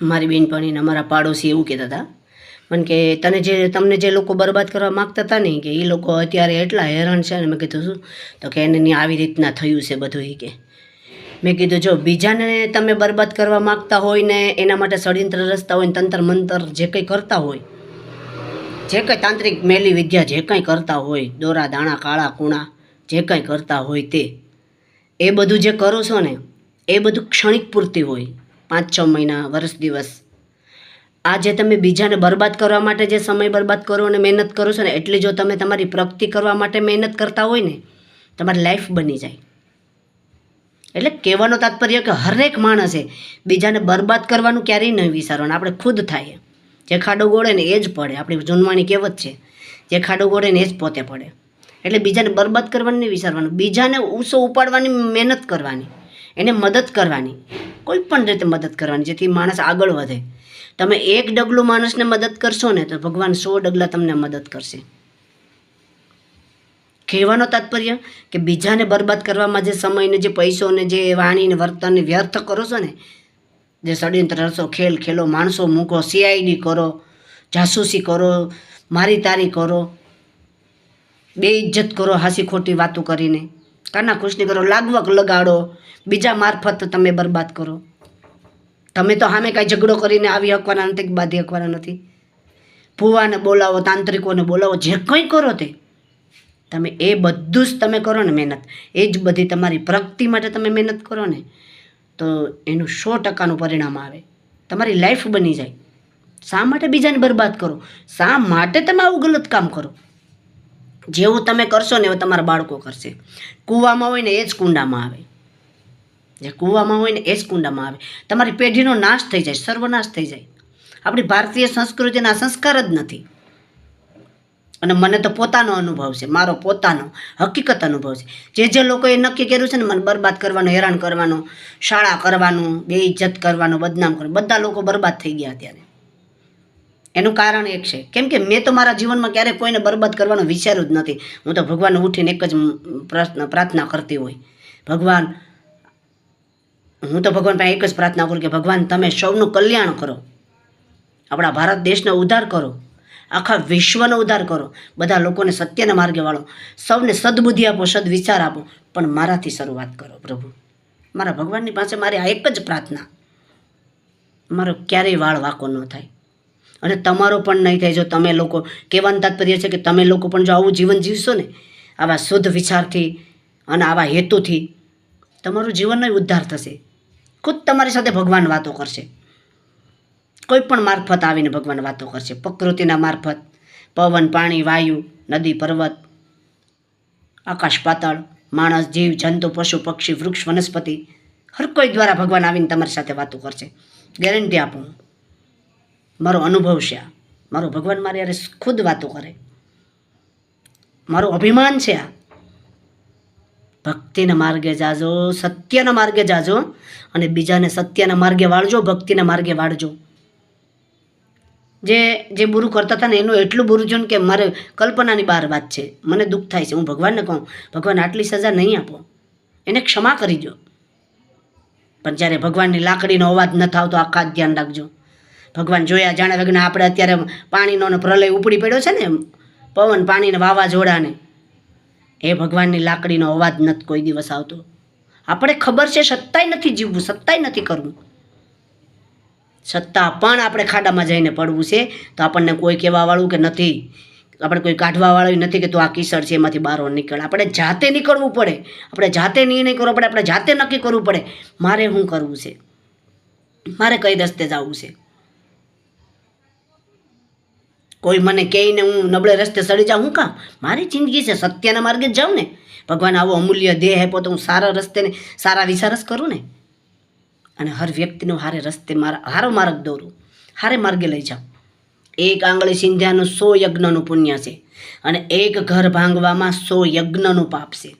મારી બેનપણીને અમારા પાડોશી એવું કહેતા હતા મને કે તમને જે લોકો બરબાદ કરવા માગતા હતા ને કે એ લોકો અત્યારે એટલા હેરાન છે ને મેં કીધું શું તો કે એને આવી રીતના થયું છે બધું એ કે મેં કીધું જો બીજાને તમે બરબાદ કરવા માગતા હોય ને એના માટે ષડયંત્ર રચતા હોય ને તંત્ર મંતર જે કંઈ કરતા હોય જે કંઈ તાંત્રિક મેલી વિદ્યા જે કંઈ કરતા હોય દોરા દાણા કાળા કૂણા જે કંઈ કરતા હોય તે એ બધું જે કરો છો ને એ બધું ક્ષણિક પૂર્તિ હોય 5-6 મહિના વર્ષ દિવસ આ જે તમે બીજાને બરબાદ કરવા માટે જે સમય બરબાદ કરો અને મહેનત કરો છો ને એટલી જો તમે તમારી પ્રગતિ કરવા માટે મહેનત કરતા હોય ને તમારી લાઈફ બની જાય એટલે કહેવાનો તાત્પર્ય કે હરેક માણસે બીજાને બરબાદ કરવાનું ક્યારેય નહીં વિચારવાનું આપણે ખુદ થાય જે ખાડો ગોળે ને એ જ પડે આપણી જૂનવાણી કહેવત છે જે ખાડો ગોળે ને એ જ પોતે પડે એટલે બીજાને બરબાદ કરવાનું નહીં વિચારવાનું બીજાને ઊંચો ઉપાડવાની મહેનત કરવાની એને મદદ કરવાની કોઈ પણ રીતે મદદ કરવાની જેથી માણસ આગળ વધે તમે એક ડગલું માણસને મદદ કરશો ને તો ભગવાન 100 ડગલા તમને મદદ કરશે કહેવાનો તાત્પર્ય કે બીજાને બરબાદ કરવામાં જે સમયને જે પૈસોને જે વાણીને વર્તનને વ્યર્થ કરો છો ને જે ષડયંત્ર રચો ખેલો માણસો મૂકો CID કરો જાસૂસી કરો મારી તારી કરો બેઇજ્જત કરો હાસી ખોટી વાતો કરીને કાના ખુશની કરો લાગવક લગાડો બીજા મારફત તમે બરબાદ કરો તમે તો સામે કાંઈ ઝઘડો કરીને આવી હકવાના નથી કે બાંધી હકવાના નથી ભૂવાને બોલાવો તાંત્રિકોને બોલાવો જે કંઈ કરો તે તમે એ બધું જ તમે કરો ને મહેનત એ જ બધી તમારી પ્રગતિ માટે તમે મહેનત કરો ને તો એનું 100% પરિણામ આવે તમારી લાઈફ બની જાય શા માટે બીજાને બરબાદ કરો શા માટે તમે આવું ગલત કામ કરો જેવું તમે કરશો ને એવું તમારા બાળકો કરશે કૂવામાં હોય ને એ જ કુંડામાં આવે જે કૂવામાં હોય ને એ જ કુંડામાં આવે તમારી પેઢીનો નાશ થઈ જાય સર્વનાશ થઈ જાય આપણી ભારતીય સંસ્કૃતિના સંસ્કાર જ નથી અને મને તો પોતાનો અનુભવ છે મારો પોતાનો હકીકત અનુભવ છે જે લોકોએ નક્કી કર્યું છે ને મને બરબાદ કરવાનું હેરાન કરવાનું શાળા કરવાનું બેઇજ્જત કરવાનું બદનામ કરવાનું બધા લોકો બરબાદ થઈ ગયા અત્યારે એનું કારણ એક છે કેમ કે મેં તો મારા જીવનમાં ક્યારેય કોઈને બરબાદ કરવાનું વિચાર્યું જ નથી હું તો ભગવાનને ઉઠીને એક જ પ્રાર્થના કરતી હોય ભગવાન હું તો ભગવાન પાસે એક જ પ્રાર્થના કરું કે ભગવાન તમે સૌનું કલ્યાણ કરો આપણા ભારત દેશનો ઉદ્ધાર કરો આખા વિશ્વનો ઉદ્ધાર કરો બધા લોકોને સત્યના માર્ગે વાળો સૌને સદબુદ્ધિ આપો સદવિચાર આપો પણ મારાથી શરૂઆત કરો પ્રભુ મારા ભગવાનની પાસે મારી આ એક જ પ્રાર્થના મારો ક્યારેય વાળ વાંકો ન થાય અને તમારો પણ નહીં થાય જો તમે લોકો કહેવાનું તાત્પર્ય છે કે તમે લોકો પણ જો આવું જીવન જીવશો ને આવા શુદ્ધ વિચારથી અને આવા હેતુથી તમારું જીવનનો ઉદ્ધાર થશે ખુદ તમારી સાથે ભગવાન વાતો કરશે કોઈ પણ મારફત આવીને ભગવાન વાતો કરશે પ્રકૃતિના મારફત પવન પાણી વાયુ નદી પર્વત આકાશ પાતાળ માણસ જીવ જંતુ પશુ પક્ષી વૃક્ષ વનસ્પતિ હર કોઈ દ્વારા ભગવાન આવીને તમારી સાથે વાતો કરશે ગેરંટી આપું મારો અનુભવ છે આ મારો ભગવાન મારી યારે ખુદ વાતો કરે મારું અભિમાન છે આ ભક્તિના માર્ગે જાજો સત્યના માર્ગે જાજો અને બીજાને સત્યના માર્ગે વાળજો ભક્તિના માર્ગે વાળજો જે બુરું કરતા હતા ને એનું એટલું બુરું છે કે મારે કલ્પનાની બહાર વાત છે મને દુઃખ થાય છે હું ભગવાનને કહું ભગવાન આટલી સજા નહીં આપો એને ક્ષમા કરી દો પણ જ્યારે ભગવાનની લાકડીનો અવાજ ન થાવ તો આખા ધ્યાન રાખજો ભગવાન જોયા જાણે વગર આપણે અત્યારે પાણીનો પ્રલય ઉપડી પડ્યો છે ને પવન પાણીને વાવાઝોડાને એ ભગવાનની લાકડીનો અવાજ નથી કોઈ દિવસ આવતો આપણે ખબર છે સત્તાય નથી જીવવું સત્તાય નથી કરવું છતાં પણ આપણે ખાડામાં જઈને પડવું છે તો આપણને કોઈ કહેવાવાળું કે નથી આપણે કોઈ કાઢવાવાળું નથી કે તું આ કિસર છે એમાંથી બહાર નીકળ આપણે જાતે નીકળવું પડે આપણે જાતે નિર્ણય કરવો પડે આપણે જાતે નક્કી કરવું પડે મારે શું કરવું છે મારે કઈ રસ્તે જવું છે કોઈ મને કહીને હું નબળે રસ્તે સડી જાઉં હું કામ મારી જિંદગી છે સત્યના માર્ગે જ જાઉં ને ભગવાન આવો અમૂલ્ય દેહ આપ્યો તો હું સારા રસ્તે ને સારા વિચાર જ કરું ને અને હર વ્યક્તિનો હારે રસ્તે હારો માર્ગ દોરું હારે માર્ગે લઈ જાઉં એક આંગળી સિંધ્યાનું 100 યજ્ઞનું પુણ્ય છે અને એક ઘર ભાંગવામાં 100 યજ્ઞનું પાપ છે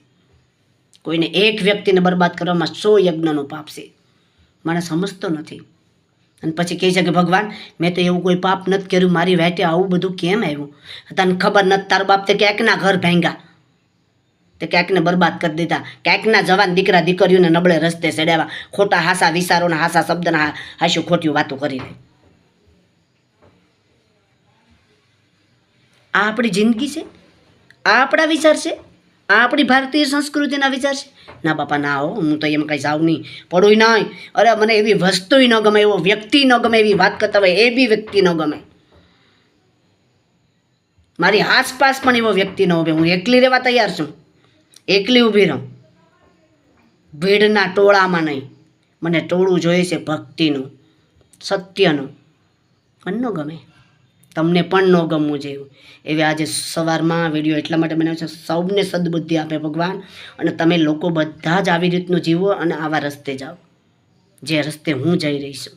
કોઈને એક વ્યક્તિને બરબાદ કરવામાં 100 યજ્ઞનું પાપ છે માણસ સમજતો નથી અને પછી કહે છે કે ભગવાન મેં તો એવું કોઈ પાપ નથી કર્યું મારી વાટે આવું બધું કેમ આવ્યું તને ખબર નથી તાર બાપ તે ક્યાંકના ઘર ભાંગ્યા તે ક્યાંકને બરબાદ કરી દીધા, ક્યાંકના જવાન દીકરા દીકરીઓને નબળે રસ્તે ચડાવ્યા, ખોટા હાસા વિચારોના હાસા શબ્દના હાસ્યું ખોટ્યું વાતો કરીને. આ આપણી જિંદગી છે? આ આપણા વિચાર છે? આ આપણી ભારતીય સંસ્કૃતિના વિચાર છે? ના બાપા ના હો, હું તો એમ કાંઈ જાઉં નહીં, પડું નહીં. અરે મને એવી વસ્તુય ન ગમે, એવો વ્યક્તિ ન ગમે, એવી વાત કરતા હોય એ બી વ્યક્તિ ન ગમે. મારી આસપાસ પણ એવો વ્યક્તિ ન ઉભે. હું એકલી રહેવા તૈયાર છું, એકલી ઊભી રહું, ભીડના ટોળામાં નહીં. મને ટોળું જોઈએ છે ભક્તિનું, સત્યનું. મને ન ગમે, તમને પણ ન ગમવું જોઈએ. એવી આજે સવારમાં વિડીયો એટલા માટે બનાવ્યો છે, સૌને સદબુદ્ધિ આપે ભગવાન, અને તમે લોકો બધા જ આવી રીતનું જીવો અને આવા રસ્તે જાઓ જે રસ્તે હું જઈ રહી છું.